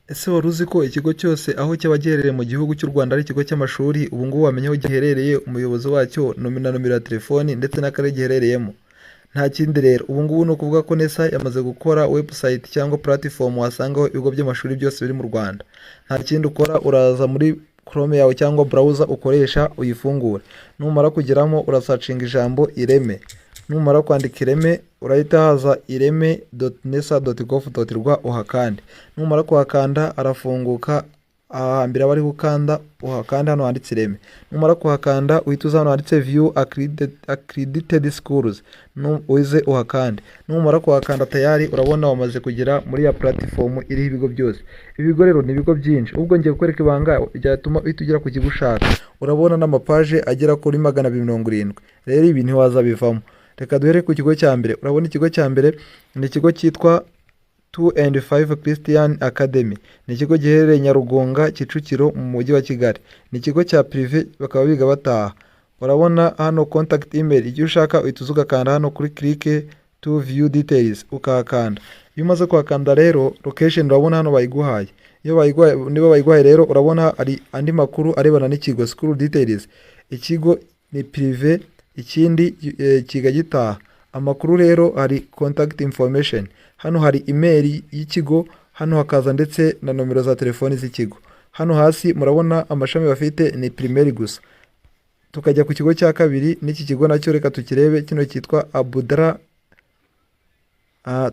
Ese wari uzi ko ikigo cyose aho cyaba giherereye mu gihugu cy'u Rwanda ari ikigo cy'amashuri, ubu ngubu wamenya aho giherereye, umuyobozi wacyo na nomero ya telefoni ndetse n'akarere giherereyemo? Nta kindi rero, ubu ngubu ni ukuvuga ko NESA yamaze gukora website cyangwa platform wasangaho ibigo by'amashuri byose biri mu Rwanda. Nta kindi ukora, uraza muri Chrome yawe cyangwa browser ukoresha uyifungure. Numara kugeramo urasacinga ijambo Ireme. Numara kwandika Ireme urahita haza ireme.nesa.gov.rw uhakande. Numara kuhakanda arafunguka, ahambira bari gukanda uhakanda hano handitse Ireme. Numara kuhakanda uhita uza hano handitse view accredited schools, uze uhakande. Numara kuhakanda tayari urabona wamaze kugera muri ya platform iriho ibigo byose. Ibigo rero ni ibigo byinshi, ubwo ngiye kukwereka ibanga ryatuma uhita ugera ku kigo ushaka. Urabona n'amapaje agera kuri 270. Rero ibi ntiwazabivamo. Reka duhere ku kigo cya mbere. Urabona ikigo cya mbere ni ikigo cyitwa 2&5 Christian Academy. Ni ikigo giherereye Nyarugunga, Kicukiro mu mujyi wa Kigali. Ni ikigo cya privé, bakaba biga bataha. Urabona hano contact email, igihe ushaka uhita uza ugakanda hano kuri click to view details ukahakanda. Iyo umaze kuhakanda rero location urabona hano bayiguhaye. Niba bayiguhaye rero urabona ari andi makuru arebana n'ikigo school details. Ikigo ni privé, ikindi kiga gitaha. Amakuru rero hari contact information. Hano hari email y'ikigo, hano hakaza ndetse na nomero za telefoni z'ikigo. Hano hasi murabona amashami bafite ni primaire gusa. Tukajya ku kigo cya kabiri, n'iki kigo nacyo reka tukirebe, kino cyitwa Abudra,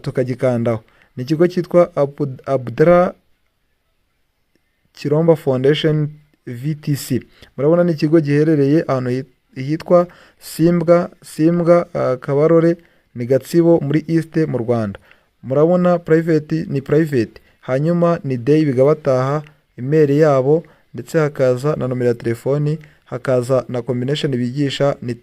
tukagikandaho. Ni ikigo cyitwa Abudra Kiromba Foundation VTC. Murabona ni ikigo giherereye ahantu hitwa Simbwa Kabarore, ni Gatsibo muri East mu Rwanda. Murabona private ni private, hanyuma ni day biga bataha, email yabo ndetse hakaza na nomero ya telefoni, hakaza na combination bigisha ni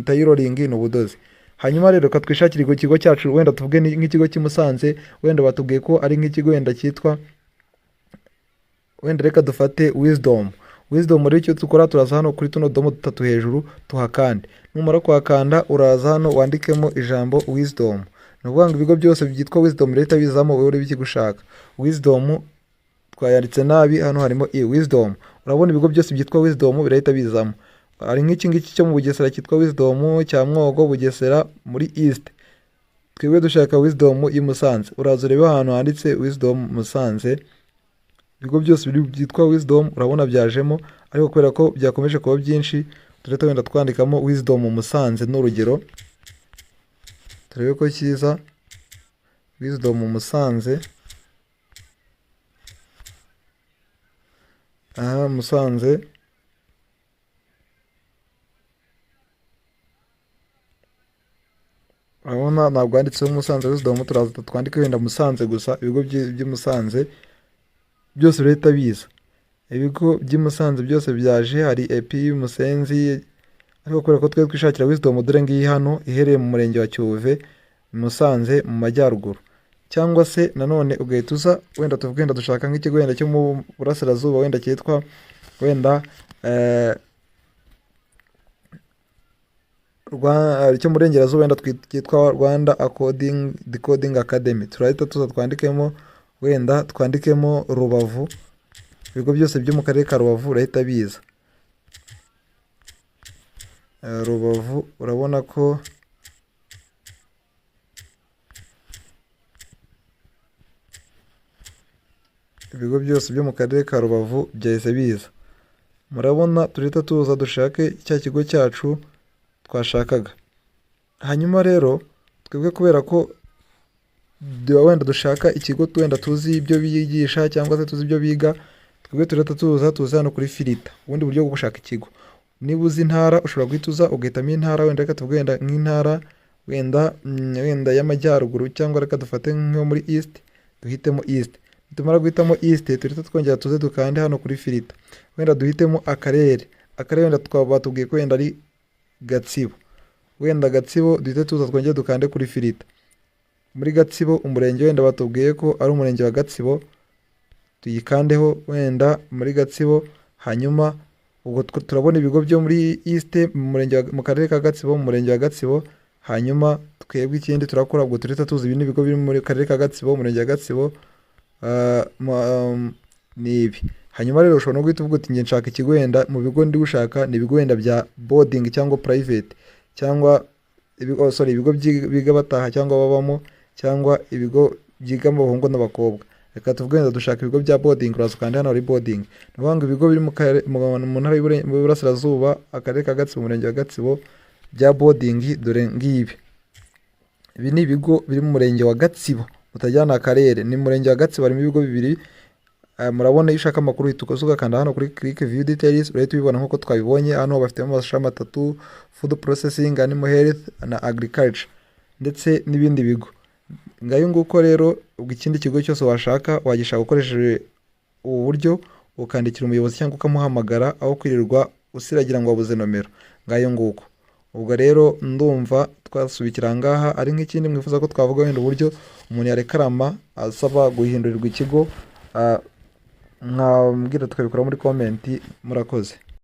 tailoring n'ubudozi. Hanyuma rero katwishakira ikigo cyacu, wenda tuvuge nk'ikigo cy'Musanze, wenda batubwiye ko ari nk'ikigo wenda cyitwa, wenda reka dufate Wisdom. Rero icyo dukora turaza hano kuri tuno domo dutatu hejuru tuhakande. Numara kuhakanda uraza hano wandikemo ijambo Wisdom. Ni ukuvuga ngo ibigo byose byitwa Wisdom leta bizamo wowe uri bikigushaka. Wisdom twayanditse nabi, hano harimo Wisdom. Urabona ibigo byose byitwa Wisdom birahita bizamo. Hari nk'iki ngiki cyo mu Bugesera cyitwa Wisdom, cya Mwogo Bugesera muri East. Twebwe dushaka Wisdom y'i Musanze. Uraza urebe ahantu handitse Wisdom Musanze. Ibigo byose byitwa Wisdom urabona byajemo, ariko kubera ko byakomeje kuba byinshi tureta wenda twandikamo Wisdom Musanze n'urugero. Turebe ko cyiza Wisdom Musanze. Musanze. Urabona ntabwo handitseho Musanze Wisdom, turaza twandike wenda Musanze gusa. Ibigo by'Musanze byose leta biza. Ibigo by'Musanze byose byaje, hari EPI Musenzi, ariko kubera ko twe twishakira Wisdom dore ngiyi hano ihereye mu murenge wa Cyuve, Musanze mu majyaruguru. Cyangwa se nanone ugahita uza wenda tuvuge wenda dushaka nk'ikigo wenda cyo mu burasirazuba, wenda cyitwa wenda cyo mu burengerazuba, wenda cyitwa Rwanda Decoding Academy. Turahita tuza twandikemo wenda twandikemo Rubavu. Ibigo byose byo mu karere ka Rubavu urahita biza. Rubavu urabona ko ibigo byose byo mu karere ka Rubavu byahise biza. Murabona turahita tuza dushake cya kigo cyacu twashakaga. Hanyuma rero twebwe kubera ko wenda dushaka ikigo wenda tuzi ibyo bigisha cyangwa se tuzi ibyo biga, twebwe turahita tuza hano kuri filter, ubundi buryo bwo gushaka ikigo. Niba uzi intara ushobora guhita uza ugahitamo intara, wenda reka tuvuge wenda nk'intara wenda y'amajyaruguru, cyangwa reka dufate nko muri East, duhitemo East. Tumara guhitamo East turahita twongera tuze dukande hano kuri filter, wenda duhitemo akarere wenda batubwiye ko wenda ari Gatsibo, wenda Gatsibo duhita tuza twongera dukande kuri filter. Muri Gatsibo umurenge wenda batubwiye ko ari umurenge wa Gatsibo, tuyikandeho wenda muri Gatsibo. Hanyuma ubwo turabona ibigo byo muri East mu karere ka Gatsibo, mu murenge wa Gatsibo. Hanyuma twebwe ikindi turakora ubwo turita tuzi ibindi bigo biri muri karere ka Gatsibo, umurenge wa Gatsibo, ni ibi. Hanyuma rero ushobora no guhita uvuga uti njye nshaka ikigo wenda mu bigo ndi gushaka ni ibigo wenda bya boarding cyangwa private cyangwa ibigo biga bataha cyangwa babamo cyangwa ibigo byigamo abahungu n'abakobwa. Reka tuvuge wenda dushaka ibigo bya boarding, uraza ukanda hano hari boarding. Ni ukuvuga ngo ibigo biri mu ntara y'Iburasirazuba, akarere ka Gatsibo, umurenge wa Gatsibo, bya boarding dore ngibi. Ibi ni ibigo biri mu murenge wa Gatsibo, mutajyana akarere, ni murenge wa Gatsibo, harimo ibigo bibiri. Murabona iyo ushaka amakuru uhita ugakanda hano kuri click view details, urahita ubibona nk'uko twabibonye. Hano bafitemo amashami 3: food processing, animal health na agriculture ndetse n'ibindi bigo. Ngayo nguko rero, ubwo ikindi kigo cyose washaka wagishaka ukoresheje ubu buryo, ukandikira umuyobozi cyangwa ukamuhamagara aho kwirirwa usiragira ngo wabuze nomero. Ngayo nguko. Ubwo rero ndumva twasubikira ngaha. Ari nk'ikindi mwifuza ko twavuga wenda uburyo umuntu yarekarama asaba guhindurirwa ikigo, mwambwira tukabikora muri comment. Murakoze.